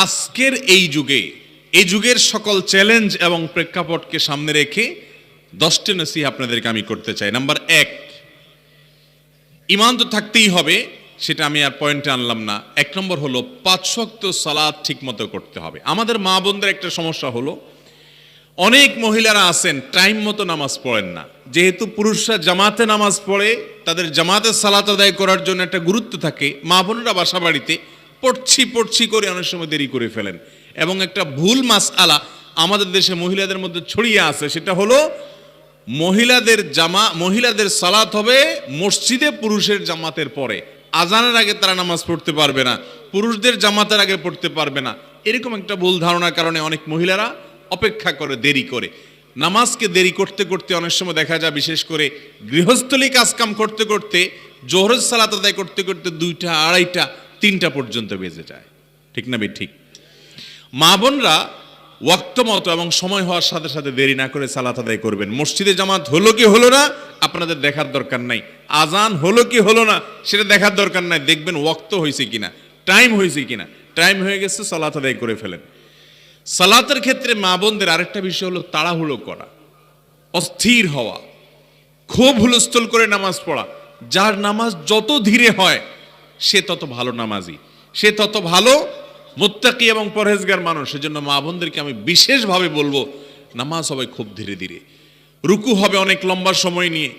আজকের এই যুগের সকল চ্যালেঞ্জ এবং প্রেক্ষাপটকে সামনে রেখে 10টি নসিহত আপনাদেরকে আমি করতে চাই। নাম্বার 1, ঈমান তো থাকতেই হবে, সেটা আমি আর পয়েন্টে আনলাম না। 1 নম্বর হলো 5 ওয়াক্ত সালাত ঠিকমতো করতে হবে। আমাদের মা বোনদের একটা সমস্যা হলো, অনেক মহিলারা আছেন টাইম মতো নামাজ পড়েন না। যেহেতু পুরুষরা জামাতে নামাজ পড়ে, তাদের জামাতে সালাত আদায় করার জন্য একটা গুরুত্ব থাকে, মা বোনেরা বাসা বাড়িতে পড়ছি করে অনেক সময় দেরি করে ফেলেন। এবং একটা ভুল মাসআলা আমাদের দেশে মহিলাদের মধ্যে ছড়িয়ে আছে, সেটা হলো মহিলাদের সালাত হবে মসজিদে পুরুষের জামাতের পরে, আজানের আগে তারা নামাজ পড়তে পারবে না, পুরুষদের জামাতের আগে পড়তে পারবে না। এরকম একটা ভুল ধারণার কারণে অনেক মহিলারা অপেক্ষা করে, দেরি করে নামাজকে দেরি করতে করতে অনেক সময় দেখা যায়, বিশেষ করে গৃহস্থলী কাজকাম করতে করতে, জোহরের সালাত আদায় করতে করতে 2টা, 2:30, 3টা পর্যন্ত বেজে যায়। ঠিক না ঠিক? মা বোনরা ওয়াক্ত মতো এবং সময় হওয়ার সাথে সাথে দেরি না করে সালাত আদায় করবেন। মসজিদে জামাত হলো কি হলো না আপনাদের দেখার দরকার নাই, আজান হলো কি হলো না সেটা দেখার দরকার নাই, দেখবেন ওয়াক্ত হয়েছে কিনা, টাইম হয়েছে কিনা। টাইম হয়ে গেছে, সালাত আদায় করে ফেলেন। সালাতের ক্ষেত্রে মা বোনদের আরেকটা বিষয় হলো তাড়াহুড়ো করা, অস্থির হওয়া, খুব হুলস্থুল করে নামাজ পড়া। যার নামাজ যত ধীরে হয় সে তত ভালো নামাজি, সে তত ভালো মুত্তাকি এবং পরহেজগার মানুষ। সেজন্য মা বোনদেরকে আমি বিশেষভাবে বলবো, নামাজ হবে খুব ধীরে ধীরে, রুকু হবে অনেক লম্বা সময় নিয়ে,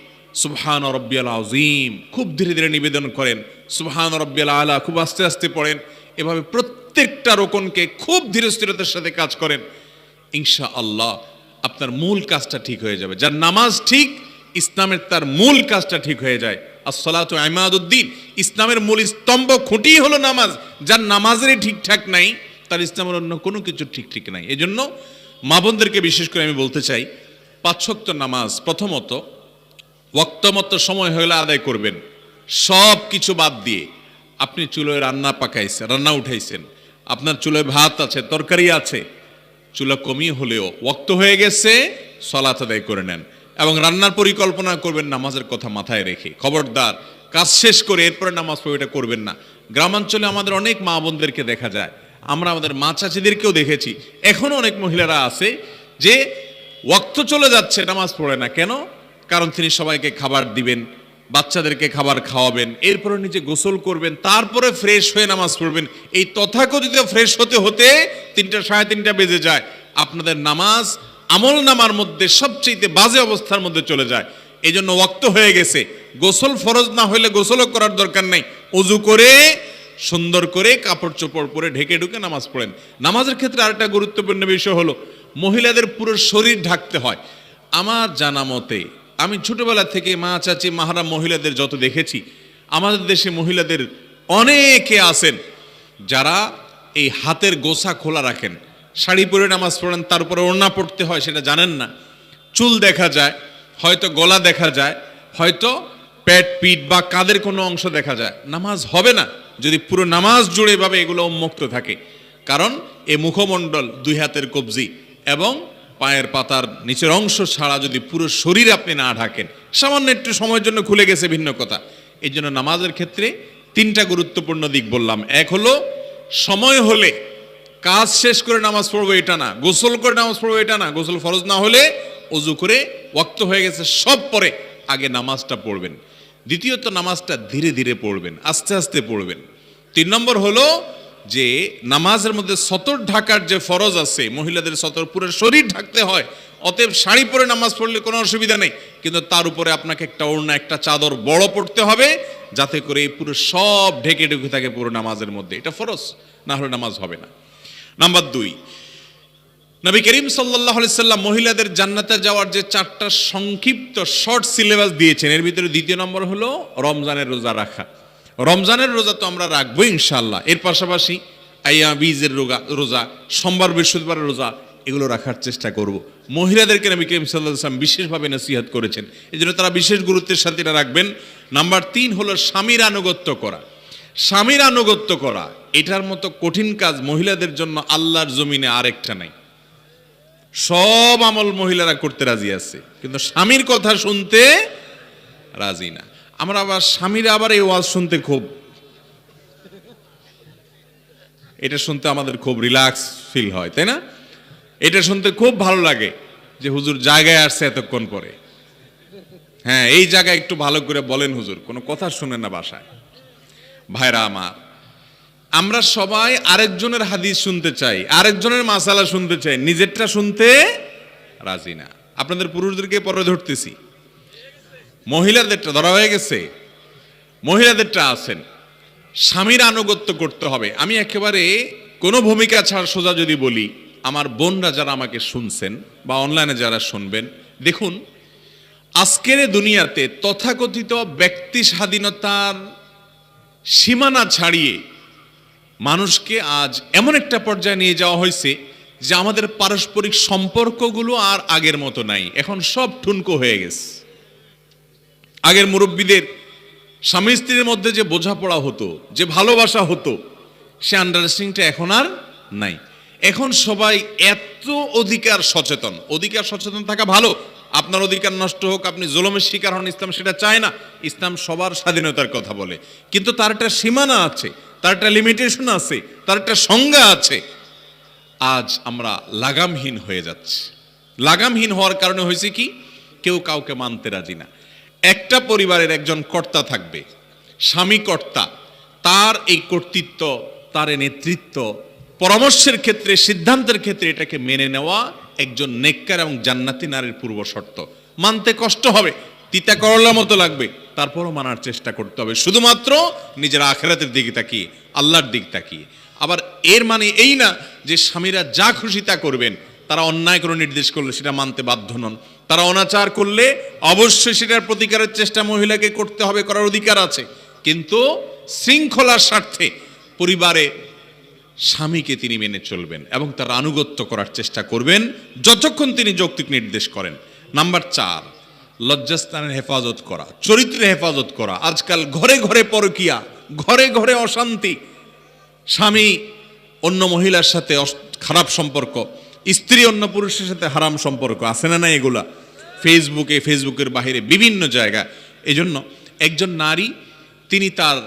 সুবহান রব্বিয়াল আযীম খুব ধীরে ধীরে নিবেদন করেন, সুবহান রব্বিয়াল আলা খুব আস্তে আস্তে পড়েন। এভাবে প্রত্যেকটা রোকনকে খুব ধীরস্থিরতার সাথে কাজ করেন, ইনশাআল্লাহ আপনার মূল কাজটা ঠিক হয়ে যাবে। যার নামাজ ঠিক, ইসলামের তার মূল কাজটা ঠিক হয়ে যায়। আসসালাতু ইমাদুদ্দিন, ইসলামের মূল স্তম্ভ খুঁটি হলো নামাজ। যার নামাজেরই ঠিকঠাক নাই, তার ইসলামের অন্য কোনো কিছু ঠিক নাই। এই জন্য মা বোনদেরকে বিশেষ করে আমি বলতে চাই, 5 ওয়াক্ত নামাজ প্রথমত ওয়াক্ত মতো সময় হলে আদায় করবেন। সব কিছু বাদ দিয়ে আপনি চুলোয় রান্না উঠাইছেন, আপনার চুলোয় ভাত আছে, তরকারি আছে, চুলা কমিয়ে হলেও ওয়াক্ত হয়ে গেছে, সালাত আদায় করে নেন। এবং রান্নার পরিকল্পনা করবেন নামাজের কথা মাথায় রেখে। খবরদার কাজ শেষ করে এরপরে নামাজ পড়ে এটা করবেন না। গ্রামাঞ্চলে আমাদের অনেক মা বোনদেরকে দেখা যায়, আমরা আমাদের মা চাচিদেরকেও দেখেছি, এখনো অনেক মহিলারা আছে যে ওয়াক্ত চলে যাচ্ছে নামাজ পড়ে না। কেন? কারণ তিনি সবাইকে খাবার দিবেন, বাচ্চাদেরকে খাবার খাওয়াবেন, এরপরে নিজে গোসল করবেন, তারপরে ফ্রেশ হয়ে নামাজ পড়বেন। এই তথাকথিত ফ্রেশ হতে হতে 3টা, 3:30 বেজে যায়। আপনাদের নামাজ আমল নামার মধ্যে সবচেয়ে বাজে অবস্থার মধ্যে চলে যায়। এই জন্য ওয়াক্ত হয়ে গেছে, গোসল ফরজ না হলে গোসলও করার দরকার নেই, ওযু করে সুন্দর করে কাপড় চোপড় পরে ঢেকে ঢুকে নামাজ পড়েন। নামাজের ক্ষেত্রে আরেকটা গুরুত্বপূর্ণ বিষয় হলো, মহিলাদের পুরো শরীর ঢাকতে হয়। আমার জানা মতে, আমি ছোটবেলা থেকে মা চাচি মাহারাম মহিলাদের যত দেখেছি, আমাদের দেশে মহিলাদের অনেকে আছেন যারা এই হাতের গোছা খোলা রাখেন, শাড়ি পরে নামাজ পড়েন, তারপরে ওড়না পড়তে হয় সেটা জানেন না। চুল দেখা যায়, হয়তো গলা দেখা যায়, হয়তো পেট, পিঠ বা কাঁধের কোনো অংশ দেখা যায়। নামাজ হবে না যদি পুরো নামাজ জুড়ে এভাবে এগুলো উন্মুক্ত থাকে। কারণ এই মুখমণ্ডল, 2 হাতের কবজি এবং পায়ের পাতার নিচের অংশ ছাড়া যদি পুরো শরীর আপনি না ঢাকেন, সামান্য একটু সময়ের জন্য খুলে গেছে ভিন্ন কথা। এই জন্য নামাজের ক্ষেত্রে 3টা গুরুত্বপূর্ণ দিক বললাম। 1 হলো সময় হলে কাজ শেষ করে নামাজ পড়বো এটা না, গোসল করে নামাজ পড়বো এটা না, গোসল ফরজ না হলে ওযু করে ওয়াক্ত হয়ে গেছে সব পরে আগে নামাজটা পড়বেন। দ্বিতীয়ত নামাজটা ধীরে ধীরে পড়বেন, আস্তে আস্তে পড়বেন। 3 নম্বর হলো যে নামাজের মধ্যে সতর ঢাকার যে ফরজ আছে, মহিলাদের সতর পুরো শরীর ঢাকতে হয়। অতএব শাড়ি পরে নামাজ পড়লে কোনো অসুবিধা নেই, কিন্তু তার উপরে আপনাকে একটা ওড়না, একটা চাদর বড় পড়তে হবে, যাতে করে পুরো সব ঢেকে ঢুকে থাকে পুরো নামাজের মধ্যে। এটা ফরজ, না হলে নামাজ হবে না। নাম্বার 2, নবী করিম সাল্লাল্লাহু আলাইহি সাল্লাম মহিলাদের জান্নাতে যাওয়ার যে 4টা সংক্ষিপ্ত শর্ট সিলেবাস দিয়েছেন, এর ভিতরে 2য় নম্বর হলো রমজানের রোজা রাখা। রমজানের রোজা তো আমরা রাখবো ইনশাআল্লাহ। এর পাশাপাশি আইয়াম বীজের রোজা, সোমবার বৃহস্পতিবারের রোজা, এগুলো রাখার চেষ্টা করব। মহিলাদেরকে নবী করিম সাল্লাল্লাহু আলাইহি সাল্লাম বিশেষভাবে নসিহত করেছেন, এই জন্য তারা বিশেষ গুরুত্বের সাথে এটা রাখবেন। নাম্বার 3 হলো স্বামীর আনুগত্য করা। স্বামীর আনুগত্য করা, এটার মতো কঠিন কাজ মহিলাদের জন্য আল্লাহর জমিনে আরেকটা নাই। সব আমল মহিলারা করতে রাজি আছে, কিন্তু স্বামীর কথা শুনতে রাজি না। আমরা আবার স্বামীরা আবার এই ওয়াজ শুনতে খুব এটা শুনতে আমাদের খুব রিল্যাক্স ফিল হয়, তাই না? এটা শুনতে খুব ভালো লাগে যে হুজুর জায়গায় আসছে এতক্ষণ পরে। হ্যাঁ, এই জায়গায় একটু ভালো করে বলেন হুজুর, কোনো কথা শুনেন না বাসায়। ভাইরা আমার, আমরা সবাই আরেকজনের হাদিস শুনতে চাই, আরেকজনের মাসালা শুনতে চাই, নিজেরটা শুনতে রাজি না। আপনাদের পুরুষদেরকে পরে ধরতেছি, মহিলাদেরটা ধরা হয়ে গেছে। মহিলাদেরটা আছেন, স্বামীর আনুগত্য করতে হবে। আমি একেবারে কোনো ভূমিকা ছাড়া সোজা যদি বলি, আমার বোনরা যারা আমাকে শুনছেন বা অনলাইনে যারা শুনবেন, দেখুন আজকের দুনিয়াতে তথাকথিত ব্যক্তি স্বাধীনতার সীমানা ছাড়িয়ে মানুষকে আজ এমন একটা পর্যায়ে নিয়ে যাওয়া হয়েছে যে আমাদের পারস্পরিক সম্পর্কগুলো আর আগের মতো নাই, এখন সব ঠুনকো হয়ে গেছে। আগের মুরব্বীদের স্বামী স্ত্রীর মধ্যে যে বোঝাপড়া হতো, যে ভালোবাসা হতো, সে আন্ডারস্ট্যান্ডিংটা এখন আর নাই। এখন সবাই এত অধিকার সচেতন। অধিকার সচেতন থাকা ভালো, আপনার অধিকার নষ্ট হোক, আপনি জুলুমের শিকার হন, ইসলাম সেটা চায় না। ইসলাম সবার স্বাধীনতার কথা বলে, কিন্তু তার একটা সীমানা আছে, তার একটা লিমিটেশন আছে, তার একটা সংজ্ঞা আছে। আজ আমরা লাগামহীন হয়ে যাচ্ছি। লাগামহীন হওয়ার কারণে হয়েছে কি, কেউ কাউকে মানতে রাজি না। একটা পরিবারের একজন কর্তা থাকবে, স্বামী কর্তা, তার এই কর্তৃত্ব, তার এই নেতৃত্ব, পরামর্শের ক্ষেত্রে, সিদ্ধান্তের ক্ষেত্রে এটাকে মেনে নেওয়া একজন নেককার এবং জান্নাতি নারীর পূর্ব শর্ত। মানতে কষ্ট হবে, তিতা করলার মতো লাগবে, তারপরও মানার চেষ্টা করতে হবে, শুধুমাত্র নিজের আখিরাতের দিকে তাকিয়ে, আল্লাহর দিক তাকিয়ে। আবার এর মানে এই না যে স্বামীরা যা খুশি তা করবেন, তারা অন্যায় করে নির্দেশ করলে সেটা মানতে বাধ্য নন। তারা অনাচার করলে অবশ্যই সেটার প্রতিকারের চেষ্টা মহিলাকে করতে হবে, করার অধিকার আছে, কিন্তু শৃঙ্খলার স্বার্থে পরিবারে স্বামীকে তিনি মেনে চলবেন এবং তার আনুগত্য করার চেষ্টা করবেন যতক্ষণ তিনি যৌক্তিক নির্দেশ করেন। নাম্বার 4, লজ্জাস্থানের হেফাজত করা, চরিত্রের হেফাজত করা। আজকাল ঘরে ঘরে পরকিয়া, ঘরে ঘরে অশান্তি, স্বামী অন্য মহিলার সাথে খারাপ সম্পর্ক, স্ত্রী অন্য পুরুষের সাথে হারাম সম্পর্ক, আছে না না এগুলা ফেসবুকে, ফেসবুকের বাইরে বিভিন্ন জায়গায়। এই জন্য একজন নারী তিনি তার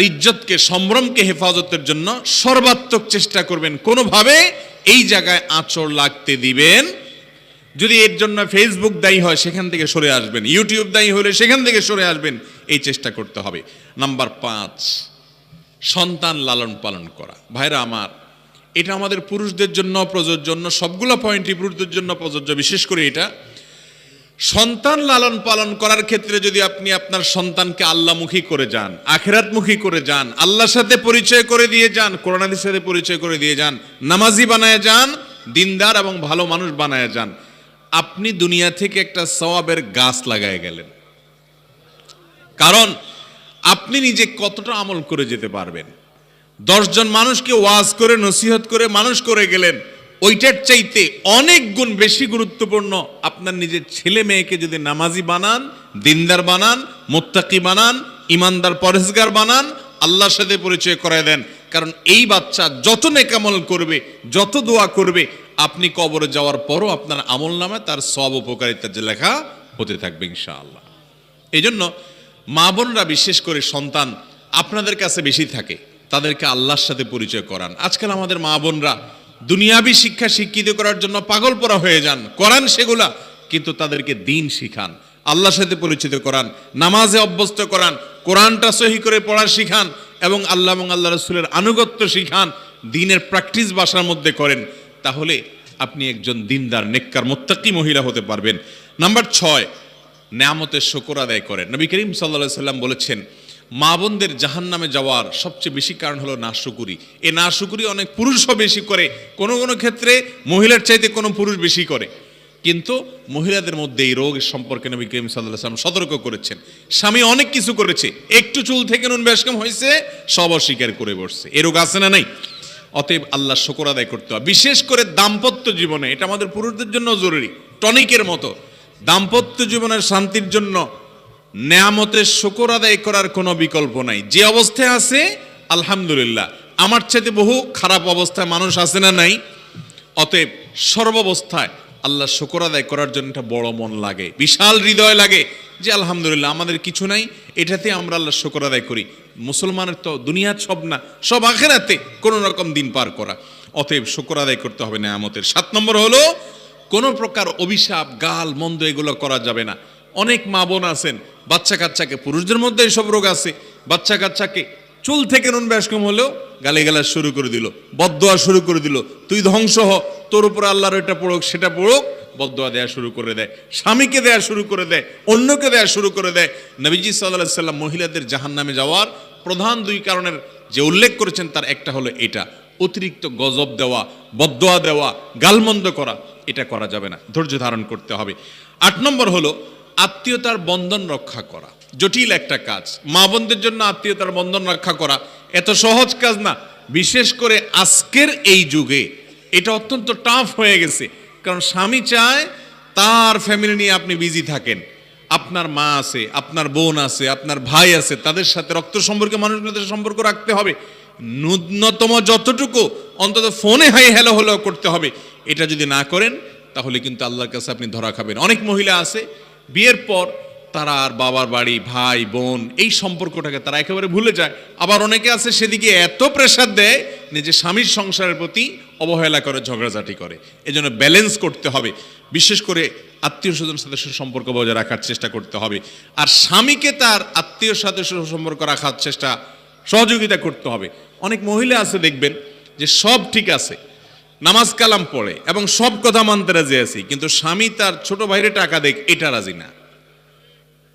ইজ্জতকে, সম্ভ্রমকে হেফাজতের জন্য সর্বাত্মক চেষ্টা করবেন, কোনোভাবে এই জায়গায় আঁচড় লাগতে দিবেন। যদি এর জন্য ফেসবুক দায়ী হয় সেখান থেকে সরে আসবেন, ইউটিউব দায়ী হলে সেখান থেকে সরে আসবেন, এই চেষ্টা করতে হবে। নাম্বার 5, সন্তান লালন পালন করা। ভাইরা আমার, এটা আমাদের পুরুষদের জন্য প্রযোজ্য, সবগুলো পয়েন্টই পুরুষদের জন্য প্রযোজ্য। বিশেষ করে এটা সন্তান লালন পালন করার ক্ষেত্রে যদি আপনি আপনার সন্তানকে আল্লাহমুখী করে যান, আখিরাতমুখী করে যান, আল্লাহর সাথে পরিচয় করে দিয়ে যান, কোরআন হাদিসের সাথে পরিচয় করে দিয়ে যান, নামাজি বানায় যান, দিনদার এবং ভালো মানুষ বানায় যান, আপনি দুনিয়া থেকে একটা সওয়াবের গাছ লাগায় গেলেন। কারণ আপনি নিজে কতটা আমল করে যেতে পারবেন। 10 জন মানুষকে ওয়াজ করে, নসিহত করে মানুষ করে গেলেন, ওইটার চাইতে অনেক গুণ বেশি গুরুত্বপূর্ণ আপনার নিজের ছেলে মেয়েকে যদি নামাজি বানান, দিনদার বানান, মুত্তাকি বানান, ইমানদার পরেজগার বানান, আল্লাহর সাথে পরিচয় করায় দেন। কারণ এই বাচ্চা যত নেক আমল করবে, যত দোয়া করবে, আপনি কবরে যাওয়ার পরও আপনার আমল নামায় তার সব উপকারিতার যে লেখা হতে থাকবে ইনশাআল্লাহ। এই জন্য মা বোনরা, বিশেষ করে সন্তান আপনাদের কাছে বেশি থাকে, তাদেরকে আল্লাহর সাথে পরিচয় করান। আজকাল আমাদের মা বোনরা দুনিয়াবি শিক্ষা শিক্ষিত করার জন্য পাগল পরা হয়ে যান, করান সেগুলা, কিন্তু তাদেরকে দিন শিখান, আল্লাহর সাথে পরিচিত করান, নামাজে অভ্যস্ত করান, কোরআনটা সহি করে পড়া শিখান এবং আল্লাহ এবং আল্লাহ রাসূলের আনুগত্য শিখান, দিনের প্র্যাকটিস বাসার মধ্যে করেন। তাহলে আপনি একজন দিনদার, নেককার, মুত্তাকি মহিলা হতে পারবেন। নাম্বার 6, নেয়ামতের শুকর আদায় করেন। নবী করিম সাল্লাল্লাহু আলাইহি সাল্লাম বলেছেন, মা বোনদের জাহান্নামে যাওয়ার সবচেয়ে বেশি কারণ হলো নাশুকুরি। এই নাশুকুরি অনেক পুরুষও বেশি করে, কোনো কোনো ক্ষেত্রে মহিলার চাইতে কোনো পুরুষ বেশি করে। কিন্তু মহিলাদের মধ্যে এই রোগ সম্পর্কে নবী করিম সাল্লাল্লাহু আলাইহি ওয়াসাল্লাম সতর্ক করেছেন। স্বামী অনেক কিছু করেছে, একটু চুল থেকে নুন বেশকম হয়েছে, সব অস্বীকার করে বসছে, এ রোগ আছে না নাই? অতএব আল্লাহ শুকর আদায় করতে হবে, বিশেষ করে দাম্পত্য জীবনে। এটা আমাদের পুরুষদের জন্য জরুরি, টনিকের মতো। দাম্পত্য জীবনের শান্তির জন্য নেয়ামতের শুকর আদায় করার কোনো বিকল্প নাই। যে অবস্থায় আছে আলহামদুলিল্লাহ, আমার চাইতে বহু খারাপ অবস্থায় মানুষ আছে না নাই? অতএব সর্বাবস্থায় আল্লাহ শুকর আদায় করার জন্য একটা বড় মন লাগে, বিশাল হৃদয় লাগে যে আলহামদুলিল্লাহ আমাদের কিছু নাই, এটাতে আমরা আল্লাহ শুকর আদায় করি। মুসলমানের তো দুনিয়ার সব না, সব আখেরাতে কোনো রকম দিন পার করা। অতএব শুকর আদায় করতে হবে নেয়ামতের। 7 নম্বর হলো কোনো প্রকার অভিশাপ, গাল মন্দ এগুলো করা যাবে না। অনেক মা বোন আছেন, বাচ্চা কাচ্চাকে, পুরুষদের মধ্যে এইসব রোগ আছে, বাচ্চা কাচ্চাকে চুল থেকে নুন ব্যাস কম হলেও গালিগালাজ শুরু করে দিল, বদদোয়া শুরু করে দিল, তুই ধ্বংস হ, তোর উপর আল্লাহর এটা পড়ুক সেটা পড়ুক, বদদোয়া দেয়া শুরু করে দেয়, স্বামীকে দেয়া শুরু করে দেয়, অন্যকে দেয়া শুরু করে দেয়। নবীজি সাল্লাল্লাহু আলাইহি সাল্লাম মহিলাদের জাহান্নামে যাওয়ার প্রধান 2 কারণের যে উল্লেখ করেছেন তার একটা হলো এটা, অতিরিক্ত গজব দেওয়া, বদদোয়া দেওয়া, গালমন্দ করা, এটা করা যাবে না, ধৈর্য ধারণ করতে হবে। 8 নম্বর হলো আত্মীয়তার বন্ধন রক্ষা করা। জটিল একটা কাজ, মা বোনদের জন্য আত্মীয়তার বন্ধন রক্ষা করা এত সহজ কাজ না, বিশেষ করে আজকের এই যুগে এটা অত্যন্ত টাফ হয়ে গেছে। কারণ স্বামী চায় তার ফ্যামিলি নিয়ে আপনি বিজি থাকেন, আপনার মা আছে, আপনার বোন আছে, আপনার ভাই আছে, তাদের সাথে রক্ত সম্পর্কে মানুষগুলোর সম্পর্ক রাখতে হবে, ন্যূনতম যতটুকু অন্তত ফোনে হাই হ্যালো হলো করতে হবে। এটা যদি না করেন তাহলে কিন্তু আল্লাহর কাছে আপনি ধরা খাবেন। অনেক মহিলা আছে বিয়ের পর তারা আর বাবার বাড়ি, ভাই বোন এই সম্পর্কটাকে তারা একেবারে ভুলে যায়। আবার অনেকে আছে সেদিকে এত প্রেশার দেয় নিজে স্বামীর সংসারের প্রতি অবহেলা করে, ঝগড়াঝাটি করে। এজন্য ব্যালেন্স করতে হবে, বিশেষ করে আত্মীয় স্বজন সদস্যের সম্পর্ক বজায় রাখার চেষ্টা করতে হবে, আর স্বামীকে তার আত্মীয় সদস্যের সম্পর্ক রাখার চেষ্টা সহযোগিতা করতে হবে। অনেক মহিলা আছে দেখবেন যে সব ঠিক আছে, নামাজ কালাম পড়ে এবং সব কথা মানতে রাজি আছি, কিন্তু স্বামী তার ছোট ভাইরে টাকা দেখ এটা রাজি না,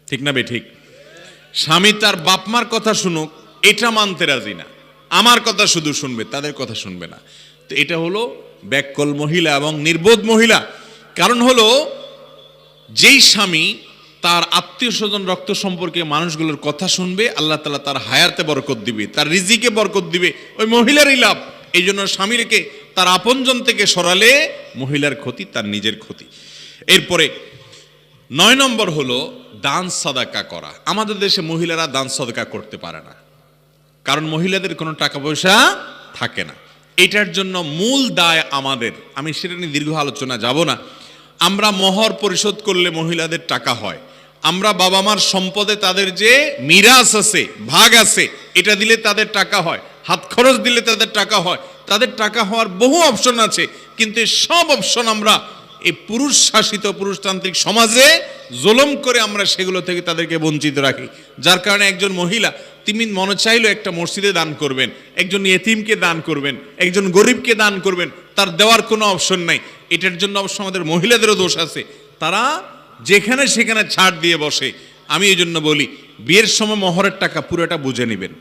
ঠিক না বে ঠিক? স্বামী তার বাপমার কথা শুনুক এটা মানতে রাজি না, আমার কথা শুধু শুনবে, তাদের কথা শুনবে না। তো এটা হলো ব্যাককল মহিলা এবং নির্বোধ মহিলা। কারণ হলো যেই স্বামী তার আত্মীয় স্বজন রক্ত সম্পর্কে মানুষগুলোর কথা শুনবে, আল্লাহ তাআলা তার হায়াতে বরকত দিবে, তার রিজিকে বরকত দিবে, ওই মহিলারই লাভ। এই জন্য স্বামীকে তার আপনজন থেকে সরালে মহিলার ক্ষতি, তার নিজের ক্ষতি। এরপরে 9 নম্বর হলো দান সাদাকা করা। আমাদের দেশে মহিলারা দান সাদাকা করতে পারে না, কারণ মহিলাদের কোনো টাকা পয়সা থাকে না। এটার জন্য মূল দায় আমাদের, আমি সেটা নিয়ে দীর্ঘ আলোচনা যাব না। আমরা মোহর পরিশোধ করলে মহিলাদের টাকা হয়, আমরা বাবা মার সম্পদে তাদের যে মিরাস আছে, ভাগ আছে, এটা দিলে তাদের টাকা হয়, হাত খরচ দিলে তাদের টাকা হয়, তাদের টাকা হওয়ার বহু অপশন আছে। কিন্তু সব অপশন আমরা এই পুরুষ শাসিত পুরুষতান্ত্রিক সমাজে জুলুম করে আমরা সেগুলো থেকে তাদেরকে বঞ্চিত রাখি। যার কারণে একজন মহিলা তিনি মনে চাইলেও একটা মসজিদে দান করবেন, একজন ইয়েতিমকে দান করবেন, একজন গরিবকে দান করবেন, তার দেওয়ার কোনো অপশন নাই। এটার জন্য অবশ্য আমাদের মহিলাদেরও দোষ আছে, তারা যেখানে সেখানে ছাড় দিয়ে বসে। আমি এই জন্য বলি বিয়ের সময় মোহরের টাকা পুরোটা বুঝে নেবেন,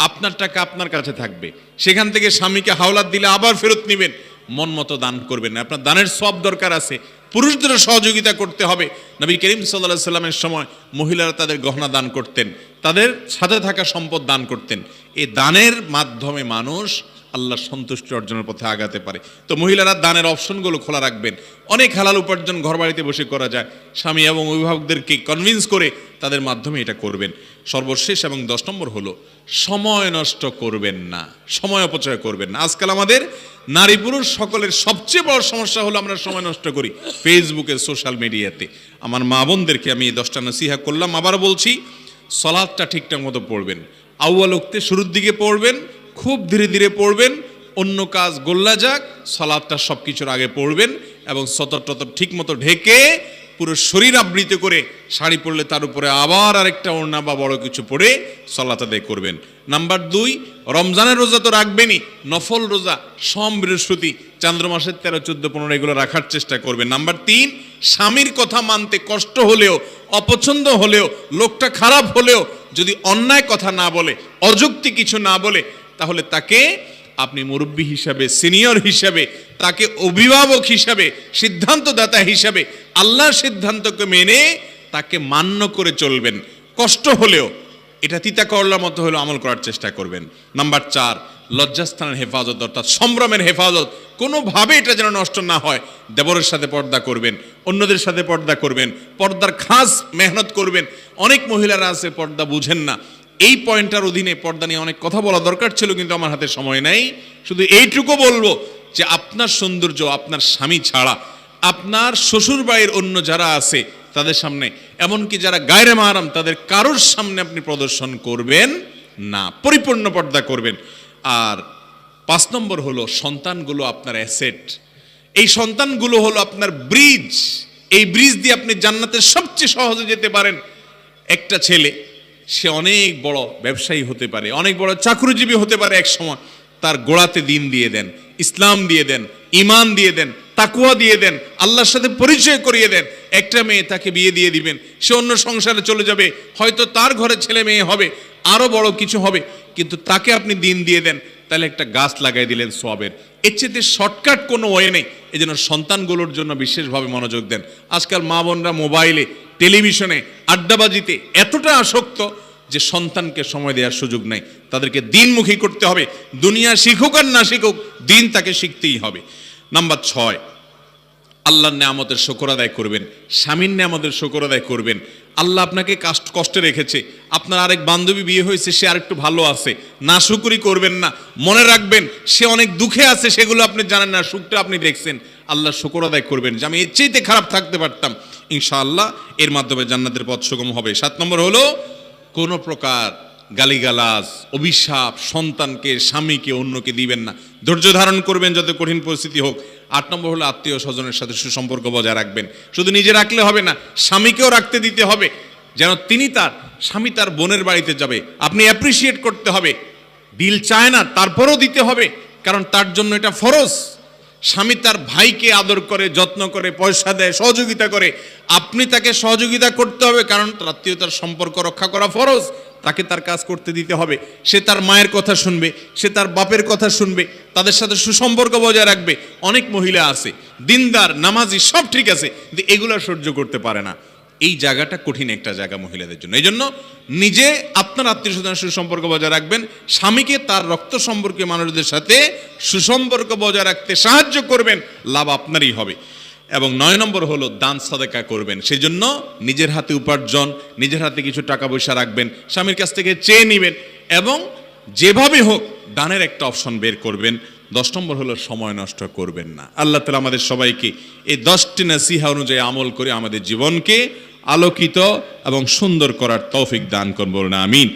আপনার টাকা আপনার কাছে থাকবে, সেখান থেকে স্বামীকে হাওলাত দিলে আবার ফেরত নেবেন, মন মতো দান করবেন না। আপনার দানের সব দরকার আছে, পুরুষদেরও সহযোগিতা করতে হবে। নবী করিম সাল্লাল্লাহু আলাইহি সাল্লামের সময় মহিলারা তাদের গহনা দান করতেন, তাদের সাথে থাকা সম্পদ দান করতেন। এই দানের মাধ্যমে মানুষ আল্লাহর সন্তুষ্টি অর্জনের পথে আগাতে পারে। তো মহিলারা দানের অপশনগুলো খোলা রাখবেন। অনেক হালাল উপার্জন ঘর বাড়িতে বসে করা যায়, স্বামী এবং অভিভাবকদেরকে কনভিন্স করে তাদের মাধ্যমে এটা করবেন। সর্বশেষ এবং 10 নম্বর হলো সময় নষ্ট করবেন না, সময় অপচয় করবেন না। আজকাল আমাদের নারী পুরুষ সকলের সবচেয়ে বড় সমস্যা হলো আমরা সময় নষ্ট করি ফেসবুকে, সোশ্যাল মিডিয়াতে। আমার মা বোনদেরকে আমি এই 10টা নসিহা করলাম, আবার বলছি সালাতটা ঠিকঠাক মতো পড়বেন, আউয়াল ওয়াক্তে শুরুর দিকে পড়বেন, খুব ধীরে ধীরে পড়বেন, অন্য কাজ গোল্লা যাক, সালাতটা সব কিছুর আগে পড়বেন এবং সতর টতর ঠিক মতো ঢেকে পুরো শরীর আবৃত করে, শাড়ি পরলে তার উপরে আবার আরেকটা ওড়না বা বড় কিছু পরে সালাত আদায় করবেন। নাম্বার 2, রমজানের রোজা তো রাখবেনই, নফল রোজা সোম বৃহস্পতি চান্দ্র মাসের 13, 14, 15 এগুলো রাখার চেষ্টা করবেন। নাম্বার 3, স্বামীর কথা মানতে কষ্ট হলেও, অপছন্দ হলেও, লোকটা খারাপ হলেও যদি অন্যায় কথা না বলে, অযৌক্তি কিছু না বলে, তাহলে তাকে আপনি মুরব্বী হিসাবে, সিনিয়র হিসাবে, তাকে অভিভাবক হিসাবে, সিদ্ধান্তদাতা হিসাবে আল্লাহর সিদ্ধান্তকে মেনে তাকে মান্য করে চলবেন। কষ্ট হলেও, এটা তিতা করলার মতো হলেও আমল করার চেষ্টা করবেন। নাম্বার 4, লজ্জাস্থানের হেফাজত, অর্থাৎ সম্ভ্রমের হেফাজত, কোনোভাবে এটা যেন নষ্ট না হয়। দেবরের সাথে পর্দা করবেন, অন্যদের সাথে পর্দা করবেন, পর্দার খাস মেহনত করবেন। অনেক মহিলারা আছে পর্দা বুঝেন না। এই পয়েন্টটার অধীনে পর্দা নিয়ে অনেক কথা বলা দরকার ছিল, কিন্তু আমার হাতে সময় নেই। শুধু এইটুকু বলবো যে আপনার সৌন্দর্য আপনার স্বামী ছাড়া আপনার শ্বশুর বাড়ির অন্য যারা আছে তাদের সামনে, এমনকি যারা গায়রে মাহরাম তাদের কারোর সামনে আপনি প্রদর্শন করবেন না, পরিপূর্ণ পর্দা করবেন। আর 5 নম্বর হলো সন্তানগুলো আপনার অ্যাসেট। এই সন্তানগুলো হলো আপনার ব্রিজ। এই ব্রিজ দিয়ে আপনি জান্নাতের সবচেয়ে সহজে যেতে পারেন। একটা ছেলে সে অনেক বড় ব্যবসায়ী হতে পারে, অনেক বড় চাকরিজীবী হতে পারে, এক সময় তার গোড়াতে দিন দিয়ে দেন, ইসলাম দিয়ে দেন, ঈমান দিয়ে দেন, তাকওয়া দিয়ে দেন, আল্লাহর সাথে পরিচয় করিয়ে দেন। একটা মেয়ে তাকে বিয়ে দিয়ে দিবেন, সে অন্য সংসারে চলে যাবে, হয়তো তার ঘরে ছেলে মেয়ে হবে, আরো বড় কিছু হবে, কিন্তু তাকে আপনি দিন দিয়ে দেন, তাহলে একটা গাছ লাগাই দিলেন সওয়াবের। এর চেয়ে শর্টকাট কোনো ওয়ে নেই। এই জন্য সন্তানগুলোর জন্য বিশেষভাবে মনোযোগ দেন। আজকাল মা বোনরা মোবাইলে, টেলিভিশনে, আড্ডাবাজিতে এতটা আসক্ত যে সন্তানকে সময় দেওয়ার সুযোগ নেই। তাদেরকে দিনমুখী করতে হবে। দুনিয়া শিখুক আর না শিখুক, দিন তাকে শিখতেই হবে। নাম্বার 6, আল্লাহর নেয়ামতের শুকর আদায় করবেন, স্বামীর নেয়ামতের শুকর আদায় করবেন। আল্লাহ আপনাকে কষ্টে রেখেছে, আপনার আরেক বান্ধবী বিয়ে হয়েছে, সে আরেকটু ভালো আছে, নাশুকরি করবেন না। মনে রাখবেন সে অনেক দুঃখে আছে, সেগুলো আপনি জানেন না, সুখটা আপনি দেখছেন। আল্লাহর শুকর আদায় করবেন যে আমি এর চাইতে খারাপ থাকতে পারতাম, ইনশাআল্লাহ এর মাধ্যমে জান্নাতের পথ সুগম হবে। 7 নম্বর হলো কোনো প্রকার গালিগালাজ, অভিশাপ সন্তানকে, স্বামীকে, অন্যকে দিবেন না। ধৈর্য ধারণ করবেন যত কঠিন পরিস্থিতি হোক। 8 নম্বর হলো আত্মীয় স্বজনের সাথে সুসম্পর্ক বজায় রাখবেন। শুধু নিজে রাখলে হবে না, স্বামীকেও রাখতে দিতে হবে, যেন স্বামী তার বোনের বাড়িতে যাবে, আপনি অ্যাপ্রিসিয়েট করতে হবে। দিল চায় না, তারপরও দিতে হবে, কারণ তার জন্য এটা ফরজ। স্বামী তার ভাইকে আদর করে, যত্ন করে, পয়সা দেয়, সহযোগিতা করে, আপনি তাকে সহযোগিতা করতে হবে, কারণ আত্মীয়তার সম্পর্ক রক্ষা করা ফরজ। তাকে তার কাজ করতে দিতে হবে। সে তার মায়ের কথা শুনবে, সে তার বাপের কথা শুনবে, তাদের সাথে সুসম্পর্ক বজায় রাখবে। অনেক মহিলা আছে দিনদার, নামাজি, সব ঠিক আছে, কিন্তু এগুলো সহ্য করতে পারে না। এই জায়গাটা কঠিন একটা জায়গা মহিলাদের জন্য। এই জন্য নিজে আপনার আত্মীয় স্বজনের সুসম্পর্ক বজায় রাখবেন, স্বামীকে তার রক্ত সম্পর্কীয় মানুষদের সাথে সুসম্পর্ক বজায় রাখতে সাহায্য করবেন, লাভ আপনারই হবে। এবং 9 নম্বর হলো দান সাদাকা করবেন। সেই জন্য নিজের হাতে উপার্জন, নিজের হাতে কিছু টাকা পয়সা রাখবেন, স্বামীর কাছ থেকে চেয়ে নেবেন, এবং যেভাবে হোক দানের একটা অপশন বের করবেন। 10 নম্বর হলো সময় নষ্ট করবেন না। আল্লাহ তাআলা আমাদের সবাইকে এই 10টি নসিহা অনুযায়ী আমল করে আমাদের জীবনকে আলোকিত এবং সুন্দর করার তৌফিক দান করুন, বলুন আমিন।